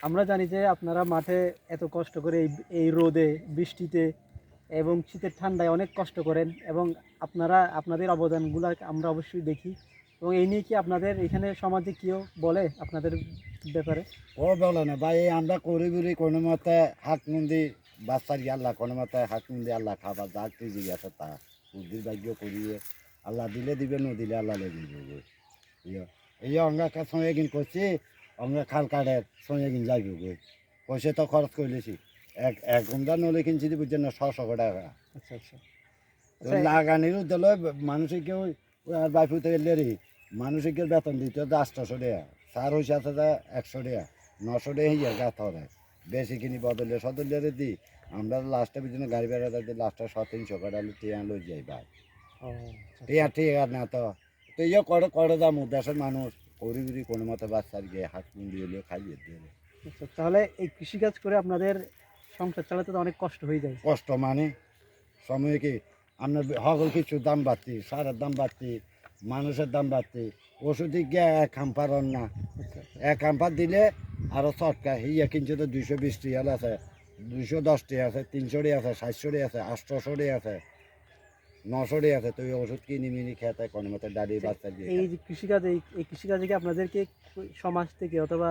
আমরা জানি যে আপনারা মাঠে এত কষ্ট করে এই রোদে বৃষ্টিতে এবং শীতের ঠান্ডায় অনেক কষ্ট করেন এবং আপনাদের অবদানগুলো আমরা অবশ্যই দেখি এবং এই নিয়ে কি আপনাদের এখানে সমাজে কেউ বলে আপনাদের ব্যাপারে? ও বলে না ভাই, আমরা করি বলি কোনো মতে হাত মুন্দি বাচ্চার আল্লাহ, কোনো মতে হাত মুন্দি আল্লাহ খাবার যা কিছু আছে তা বুদ্ধির ভাগ্য করিয়ে আল্লাহ দিলে দিবে, ন দিলে আল্লাহ লেগে যাবে। এই অঙ্গা সঙ্গে কিন করছি, অঙ্গা খাল কাঠের সঙ্গে কিন যাইব গই, পয়সা তো খরচ করলেছি। এক ঘন্টা নলে কিনছি বুঝছেন না, 600 টাকা। আচ্ছা আচ্ছা তো আচ্ছা। লাগানির দিল মানুষের কেউ আর বাইফুতে এলে রে মানুষের কেউ বেতন দিতে 800 টাকা, সার হয়েছে আছে 100 টাকা, 900 টাকা হিয়ার গাছ হবে বেশি কিনি বদলে সদলে দিই। আমরা লাস্টে পিছনে গাড়ি বেড়া দিই, লাস্টে 700-300 টাকা টিয়া লই যাই ভাই। ও আচ্ছা টিয়া আচ্ছা। ঠিক না তো, তো ইয়ে করে দাম দেশের মানুষ করি বুড়ি কোনো মতো বাচ্চার গিয়ে হাত মুন্দি হলেও খাইয়ে দিয়ে। আচ্ছা, তাহলে এই কৃষিকাজ করে আপনাদের সংসার চালাতে তো অনেক কষ্ট হয়ে যায়। কষ্ট মানে সময়ে কি আপনার সকল কিছুর দাম বাড়তি, সারের দাম বাড়তি, মানুষের দাম বাড়তি, ওষুধে গিয়ে এক খাম্পার না, আচ্ছা আচ্ছা। এক খাম্পার দিলে আরও চটকা হিয়া কিনছে তো 220 টাকা আছে, 210 টাকা আছে, 300 টাকা আছে, 700 টাকা আছে, 800 টাকা আছে, 900 টাকা আছে। তো এই ওষুধ কিনি মিনি খেতে কোনো মতো দাঁড়িয়ে বাচ্চা দিয়ে এই যে কৃষিকাজ এই কৃষিকাজে কি আপনাদেরকে সমাজ থেকে অথবা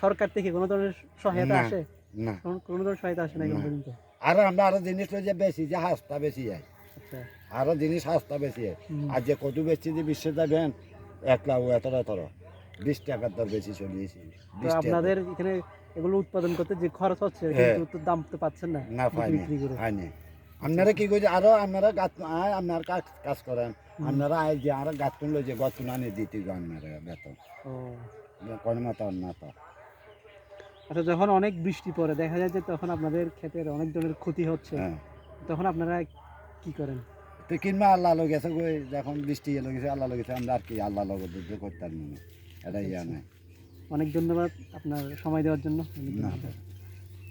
সরকার থেকে কোনো ধরনের সহায়তা না আসে? না কোনো ধরনের সহায়তা আসে না এখন না। পর্যন্ত? আরো আমরা আরো জিনিস লই যে বেশি যে হাসতা বেশি যায়, আচ্ছা। আরো জিনিস হাসতা বেশি হয়। হুম। আর যে কত বেশি যে বিশ্বে যাবেন 1 লাখ এত 20 টাকার দর বেশি চলিয়েছি, তো 20 টাকা। আপনাদের এখানে এগুলো উৎপাদন করতে যে খরচ হচ্ছে হ্যাঁ। কিন্তু তো দাম তো পাচ্ছেন না না পাইনি বিক্রি করে। হয়নি। আপনারা কি করছে আরো আপনারা গাছ আপনার কাজ করেন, হুম। আপনারা আয় যে আরো গাছ তুললো যে গছ আনে দিতে আপনারা বেতন ও কোনো মতো না তো। আচ্ছা, যখন অনেক বৃষ্টি পড়ে দেখা যায় যে তখন আপনাদের ক্ষেতের অনেক ধরনের ক্ষতি হচ্ছে, হ্যাঁ, তখন আপনারা কি করেন? তো কিনবা আল্লাহ লোক গেছে গই, যখন বৃষ্টি এলো গেছে আল্লাহ লোক গেছে, আমরা আর কি আল্লাহ লোক করতাম না, এটা ইয়া আচ্ছা, নাই। অনেক ধন্যবাদ আপনার সময় দেওয়ার জন্য। অনেক না। ধন্যবাদ।